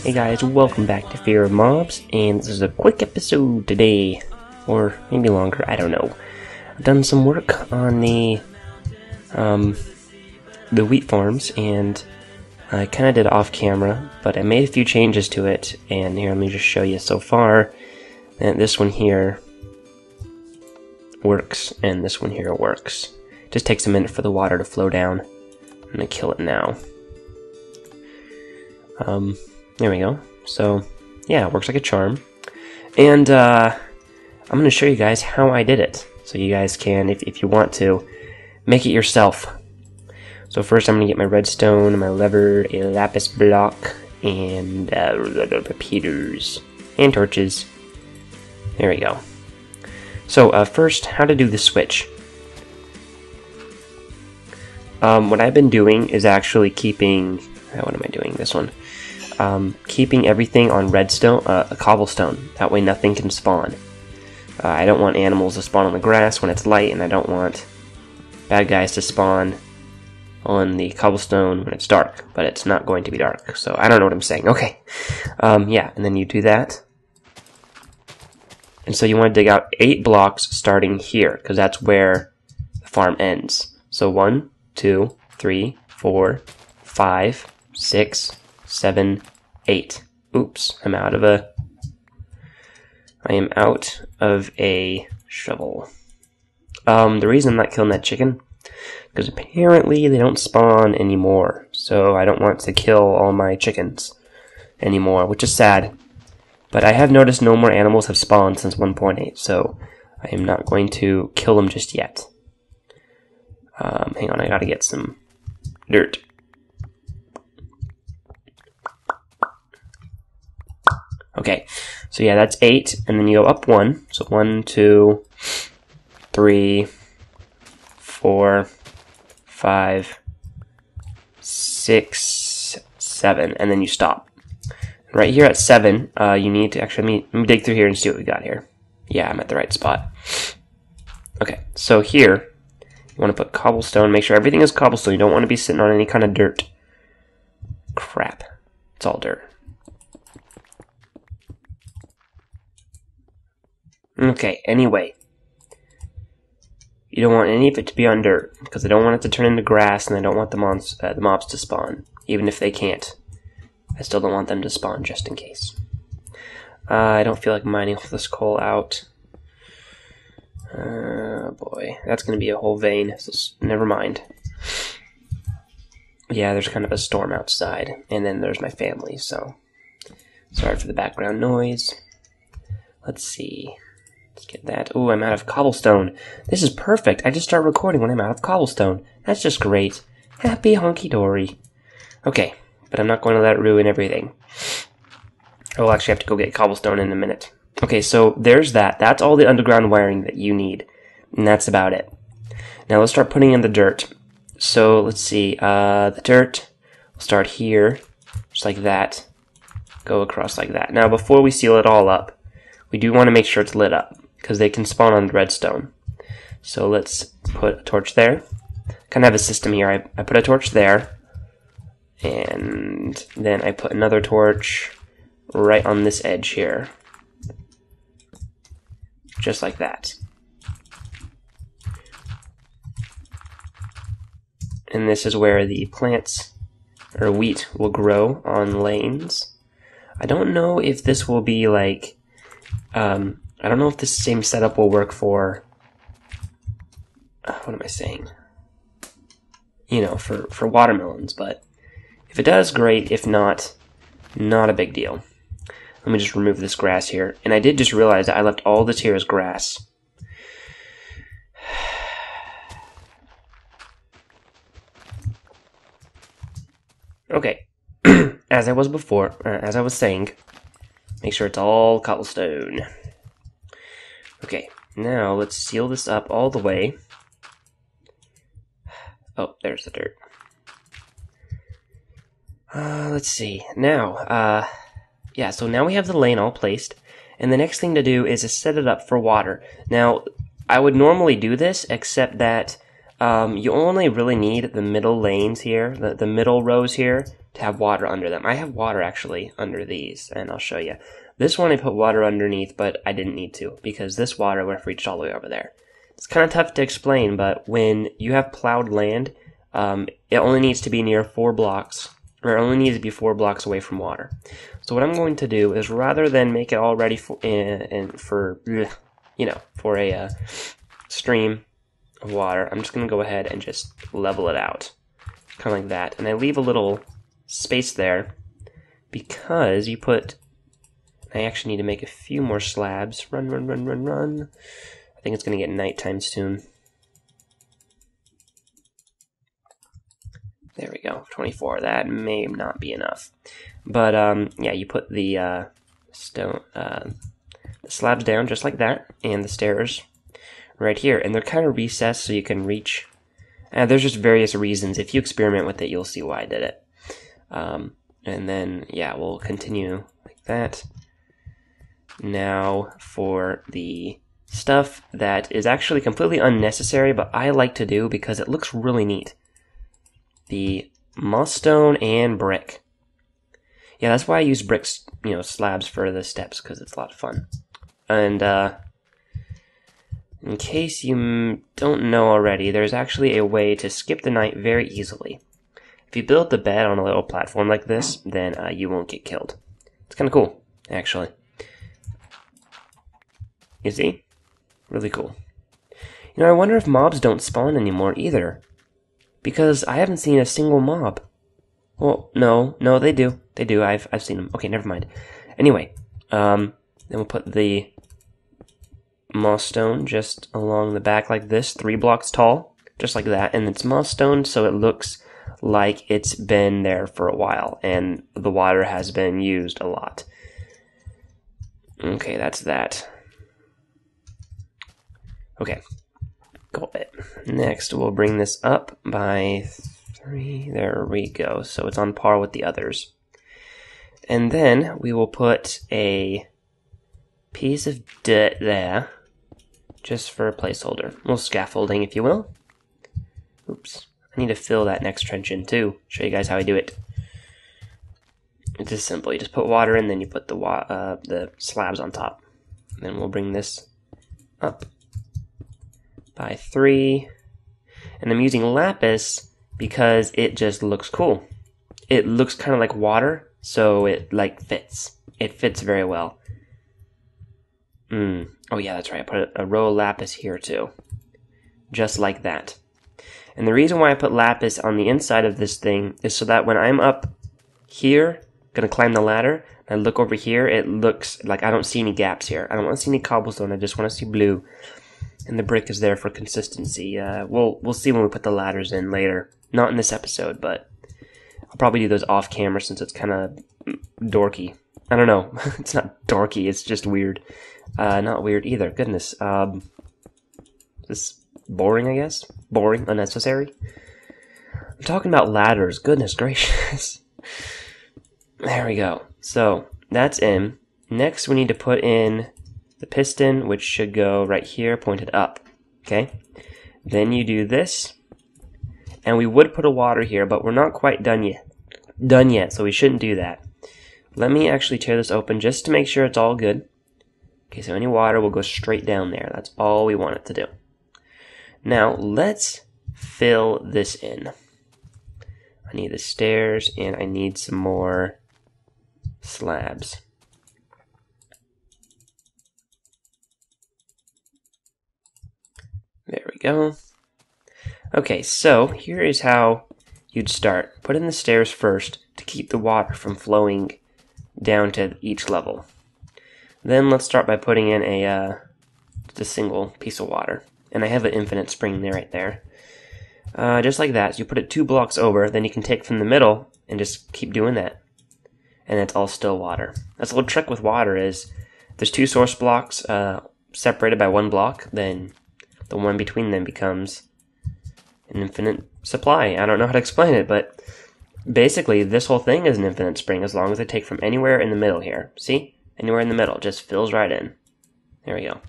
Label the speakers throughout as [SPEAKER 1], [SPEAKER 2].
[SPEAKER 1] Hey guys, welcome back to Fear of Mobs, and this is a quick episode today, or maybe longer, I don't know. I've done some work on the wheat farms, and I kind of did it off camera, but I made a few changes to it, and here, let me just show you. So far, this one here works, and this one here works. It just takes a minute for the water to flow down. I'm gonna kill it now. There we go. So, yeah, it works like a charm. And, I'm gonna show you guys how I did it. So you guys can, if you want to, make it yourself. So first I'm gonna get my redstone, my lever, a lapis block, and, repeaters. And torches. There we go. So, first, how to do the switch. What I've been doing is actually keeping... what am I doing? This one. Keeping everything on redstone, cobblestone. That way nothing can spawn. I don't want animals to spawn on the grass when it's light, and I don't want bad guys to spawn on the cobblestone when it's dark. But it's not going to be dark, so I don't know what I'm saying. Okay. Yeah, and then you do that. And so you want to dig out 8 blocks starting here, because that's where the farm ends. So 1, 2, 3, 4, 5, 6, 7, 8. Oops, I am out of a shovel. The reason I'm not killing that chicken, because apparently they don't spawn anymore. So I don't want to kill all my chickens anymore, which is sad. But I have noticed no more animals have spawned since 1.8, so I am not going to kill them just yet. Hang on, I gotta get some dirt. Okay, so yeah, that's 8, and then you go up 1. So 1, 2, 3, 4, 5, 6, 7, and then you stop. Right here at 7, you need to actually, let me dig through here and see what we got here. Yeah, I'm at the right spot. Okay, so here, you want to put cobblestone, make sure everything is cobblestone. You don't want to be sitting on any kind of dirt. Crap, it's all dirt. Okay, anyway, you don't want any of it to be on dirt, because I don't want it to turn into grass, and I don't want the mobs to spawn, even if they can't. I still don't want them to spawn, just in case. I don't feel like mining all this coal out. Boy, that's going to be a whole vein, so never mind. Yeah, there's kind of a storm outside, and then there's my family, so sorry for the background noise. Let's see. Let's get that. Oh, I'm out of cobblestone. This is perfect. I just start recording when I'm out of cobblestone. That's just great. Happy honky-dory. Okay, but I'm not going to let it ruin everything. I will actually have to go get cobblestone in a minute. Okay, so there's that. That's all the underground wiring that you need. And that's about it. Now let's start putting in the dirt. So let's see. The dirt will start here, just like that. Go across like that. Now before we seal it all up, we do want to make sure it's lit up, because they can spawn on redstone. So let's put a torch there. Kind of have a system here. I put a torch there, and then I put another torch right on this edge here. Just like that. And this is where the plants, or wheat, will grow on lanes. I don't know if this will be like, I don't know if this same setup will work for, what am I saying? You know, for watermelons, but if it does, great. If not, not a big deal. Let me just remove this grass here. And I did just realize that I left all this here as grass. Okay. As I was before, as I was saying, make sure it's all cobblestone. Okay, now let's seal this up all the way. Oh, there's the dirt. Let's see. Now, yeah, so now we have the lane all placed, and the next thing to do is to set it up for water. Now, I would normally do this, except that You only really need the middle lanes here, the middle rows here, to have water under them. I have water actually under these, and I'll show you. This one I put water underneath, but I didn't need to, because this water would have reached all the way over there. It's kind of tough to explain, but when you have plowed land, it only needs to be near 4 blocks, or it only needs to be 4 blocks away from water. So what I'm going to do is, rather than make it all ready for a stream of water, I'm just going to go ahead and just level it out, kind of like that. And I leave a little space there because I actually need to make a few more slabs. Run. I think it's going to get nighttime soon. There we go, 24. That may not be enough. But, yeah, you put the slabs down just like that, and the stairs right here. And they're kind of recessed so you can reach. There's just various reasons. If you experiment with it, you'll see why I did it. And then, yeah, we'll continue like that. Now for the stuff that is actually completely unnecessary, but I like to do because it looks really neat. The moss stone and brick. Yeah, that's why I use bricks, slabs for the steps, because it's a lot of fun. And, in case you don't know already, there's actually a way to skip the night very easily. If you build the bed on a little platform like this, then you won't get killed. It's kind of cool, actually. You see? Really cool. I wonder if mobs don't spawn anymore either. Because I haven't seen a single mob. Well, no, they do. They do. I've seen them. Okay, never mind. Anyway, then we'll put the moss stone just along the back like this, 3 blocks tall, just like that. And it's moss stone, so it looks like it's been there for a while, and the water has been used a lot. Okay, that's that. Okay, got it. Next, we'll bring this up by 3. There we go. So it's on par with the others. And then we will put a piece of dirt there, just for a placeholder. A little scaffolding, if you will. Oops. I need to fill that next trench in too. Show you guys how I do it. It's just simple. You just put water in, then you put the slabs on top. Then we'll bring this up by 3. And I'm using lapis because it just looks cool. It looks kind of like water, so it fits. It fits very well. Oh yeah, that's right. I put a row of lapis here too. Just like that. And the reason why I put lapis on the inside of this thing is so that when I'm up here, gonna climb the ladder, and I look over here, it looks like I don't see any gaps here. I don't want to see any cobblestone, I just want to see blue. And the brick is there for consistency. We'll see when we put the ladders in later. Not in this episode, but I'll probably do those off camera since it's kind of dorky. I don't know. It's not dorky, it's just weird. Not weird either. Goodness. Just boring, I guess? Boring, unnecessary. I'm talking about ladders. Goodness gracious. There we go. So, that's in. Next, we need to put in the piston, which should go right here, pointed up. Okay? Then you do this. And we would put a water here, but we're not quite done yet, so we shouldn't do that. Let me actually tear this open just to make sure it's all good. Okay, so any water will go straight down there. That's all we want it to do. Now, let's fill this in. I need the stairs, and I need some more slabs. There we go. Okay, so here is how you'd start. Put in the stairs first to keep the water from flowing down to each level. Then let's start by putting in just a single piece of water. And I have an infinite spring there, right there. Just like that. So you put it 2 blocks over, then you can take from the middle and just keep doing that. And it's all still water. That's a little trick with water is, if there's 2 source blocks separated by 1 block, then the one between them becomes an infinite supply. I don't know how to explain it, but basically this whole thing is an infinite spring as long as I take from anywhere in the middle here. See? Anywhere in the middle. Just fills right in. There we go.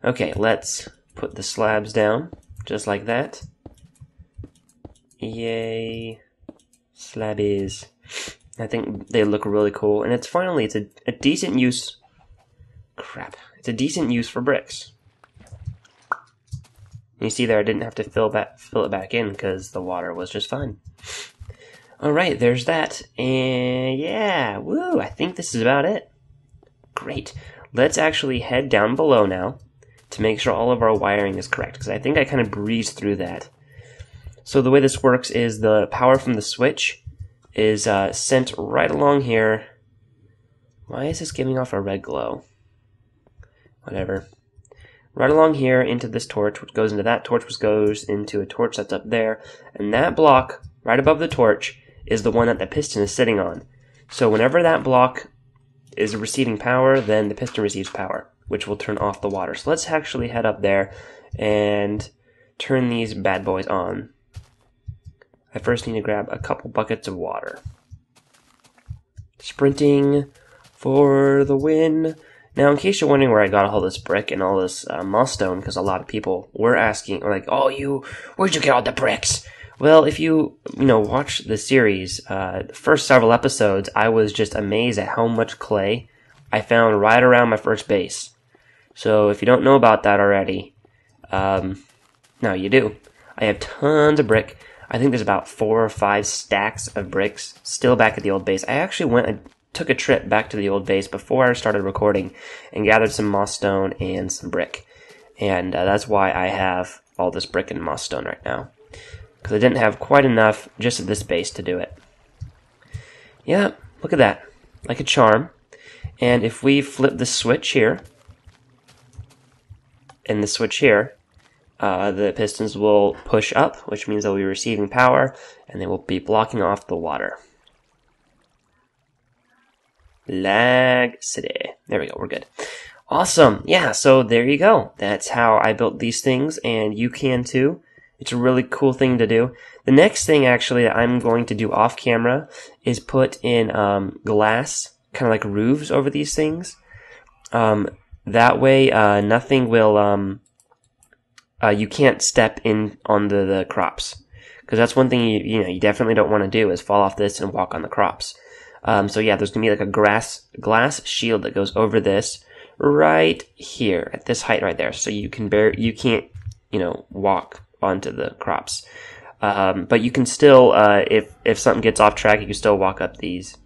[SPEAKER 1] Okay, let's put the slabs down just like that. Yay. Slabbies. I think they look really cool, and it's a decent use. Crap. It's a decent use for bricks. You see there, I didn't have to fill it back in because the water was just fine. Alright, there's that. And yeah, woo, I think this is about it. Great. Let's actually head down below now to make sure all of our wiring is correct, because I think I kind of breezed through that. So the way this works is the power from the switch is sent right along here. Why is this giving off a red glow? Whatever. Right along here into this torch, which goes into that torch, which goes into a torch that's up there. And that block right above the torch is the one that the piston is sitting on. So whenever that block is receiving power, then the piston receives power, which will turn off the water. So let's actually head up there and turn these bad boys on. I first need to grab a couple buckets of water. Sprinting for the win. Now, in case you're wondering where I got all this brick and all this moss stone, because a lot of people were asking, like, "Oh, where'd you get all the bricks?" Well, if you watch the series, the first several episodes, I was just amazed at how much clay I found right around my first base. So, if you don't know about that already, now you do. I have tons of brick. I think there's about 4 or 5 stacks of bricks still back at the old base. I actually took a trip back to the old base before I started recording and gathered some moss stone and some brick. And that's why I have all this brick and moss stone right now. Because I didn't have quite enough just at this base to do it. Yeah, look at that. Like a charm. And if we flip the switch here, and the switch here, the pistons will push up, which means they'll be receiving power, and they will be blocking off the water. Lag City. There we go, we're good. Awesome. Yeah, so there you go. That's how I built these things, and you can too. It's a really cool thing to do. The next thing, actually, that I'm going to do off camera is put in glass, kind of like roofs over these things. That way, nothing will, you can't step in on the crops. Because that's one thing you definitely don't want to do, is fall off this and walk on the crops. So yeah, there's gonna be like a glass shield that goes over this right here at this height right there. So you can't walk onto the crops. But you can still, if something gets off track, you can still walk up these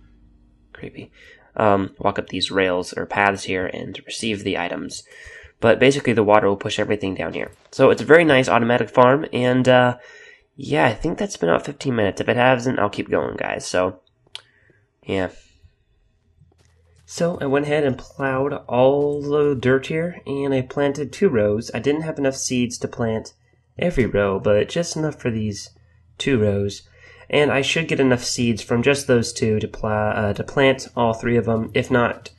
[SPEAKER 1] walk up these rails or paths here and receive the items. But basically, the water will push everything down here. So it's a very nice automatic farm, and yeah, I think that's been about 15 minutes. If it hasn't, I'll keep going, guys. So. Yeah. So I went ahead and plowed all the dirt here, and I planted 2 rows. I didn't have enough seeds to plant every row, but just enough for these 2 rows. And I should get enough seeds from just those 2 to plant all 3 of them, if not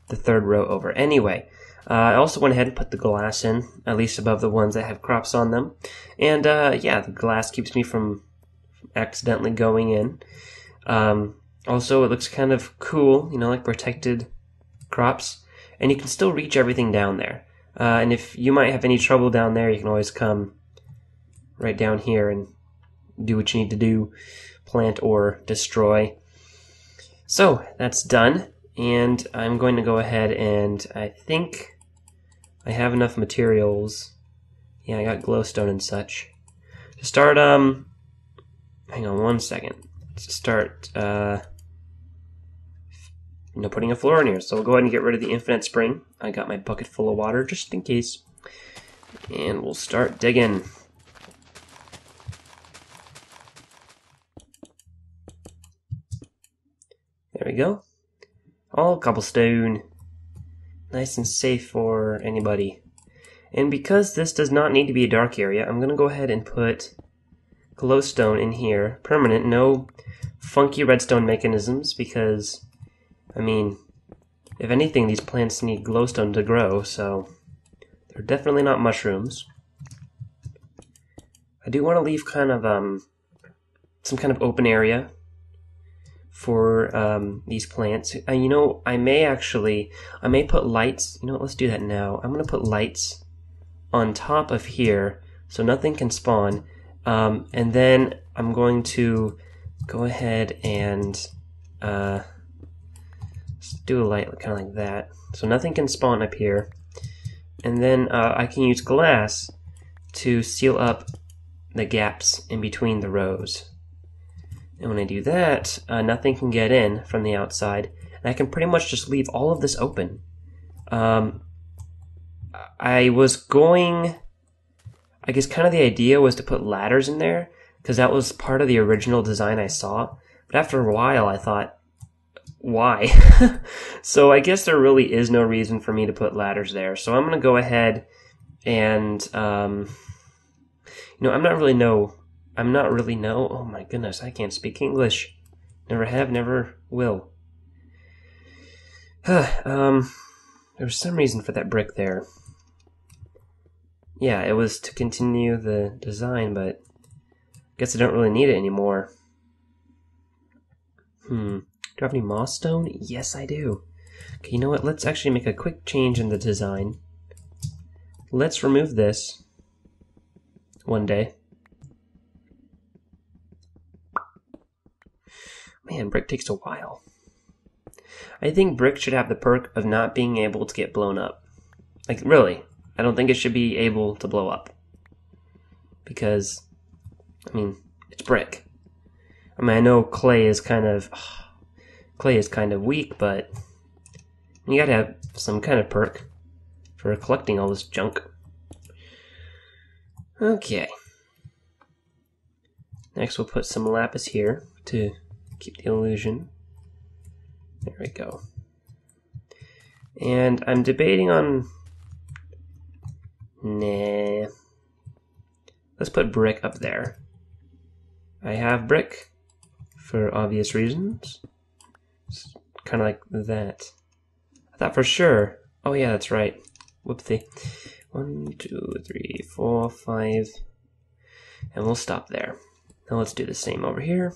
[SPEAKER 1] the 3rd row over. Anyway, I also went ahead and put the glass in, at least above the ones that have crops on them. And yeah, the glass keeps me from accidentally going in. Also, it looks kind of cool, like protected crops. And you can still reach everything down there. And if you might have any trouble down there, you can always come right down here and do what you need to do, plant or destroy. So, that's done. And I'm going to go ahead and I think I have enough materials. Yeah, I got glowstone and such. To start, hang on one second. To start, putting a floor in here. So we'll go ahead and get rid of the infinite spring. I got my bucket full of water just in case. And we'll start digging. There we go. All cobblestone. Nice and safe for anybody. And because this does not need to be a dark area, I'm going to go ahead and put glowstone in here. Permanent, no funky redstone mechanisms, because, I mean, if anything, these plants need glowstone to grow, so they're definitely not mushrooms. I do want to leave kind of some kind of open area for these plants. I may put lights. Let's do that now. I'm going to put lights on top of here so nothing can spawn. And then I'm going to go ahead and do a light kind of like that, so nothing can spawn up here. And then I can use glass to seal up the gaps in between the rows. And when I do that, nothing can get in from the outside, and I can pretty much just leave all of this open. I guess kind of the idea was to put ladders in there, because that was part of the original design I saw. But after a while, I thought, why? So I guess there really is no reason for me to put ladders there. So I'm going to go ahead and, I'm not really know. Oh my goodness, I can't speak English. Never have, never will. There was some reason for that brick there. Yeah, it was to continue the design, but I guess I don't really need it anymore. Do I have any moss stone? Yes, I do. Okay, you know what? Let's actually make a quick change in the design. Let's remove this one day. Man, brick takes a while. I think brick should have the perk of not being able to get blown up. Like, really. I don't think it should be able to blow up. Because, I mean, it's brick. I mean, I know clay is kind of weak, but you gotta have some kind of perk for collecting all this junk. Okay. Next we'll put some lapis here to keep the illusion. There we go. And I'm debating on... Nah. Let's put brick up there. I have brick for obvious reasons. It's kind of like that. I thought for sure. Oh yeah, that's right. Whoopsie. 1, 2, 3, 4, 5. And we'll stop there. Now let's do the same over here.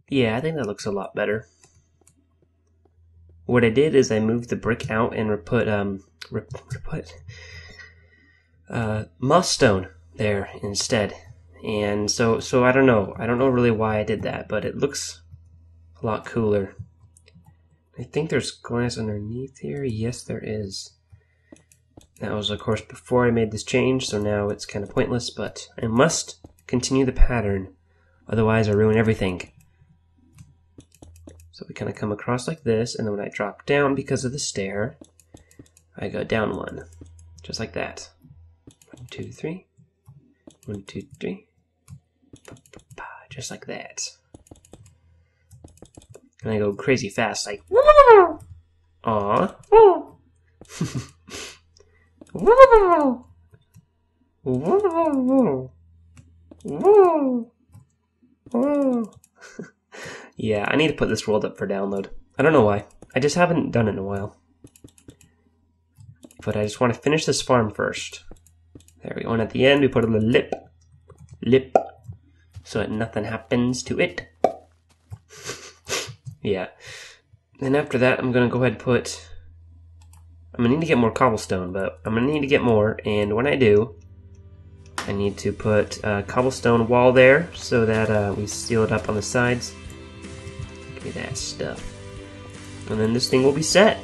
[SPEAKER 1] Yeah, I think that looks a lot better. What I did is I moved the brick out and put moss stone there instead. And so I don't know. I don't know really why I did that, but it looks a lot cooler. I think there's glass underneath here. Yes, there is. That was, of course, before I made this change, so now it's kind of pointless, but I must continue the pattern. Otherwise, I ruin everything. So we kind of come across like this, and then when I drop down because of the stair, I go down one. Just like that. 1, 2, 3. 1, 2, 3. Just like that. And I go crazy fast, like aww. Yeah, I need to put this world up for download. I don't know why. I just haven't done it in a while. But I just want to finish this farm first. There we go. And at the end, we put a little lip, so that nothing happens to it. Yeah. Then after that, I'm going to go ahead and put... I'm going to need to get more cobblestone, but I'm going to need to get more. And when I do, I need to put a cobblestone wall there so that we seal it up on the sides. Give me that stuff. And then this thing will be set.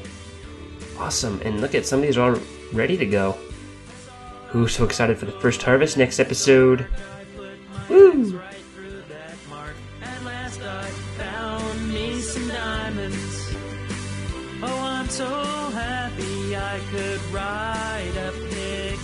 [SPEAKER 1] Awesome. And look at some of these are all ready to go. Ooh, so excited for the first harvest next episode. Woo!
[SPEAKER 2] Oh, I'm so happy I could ride a pig.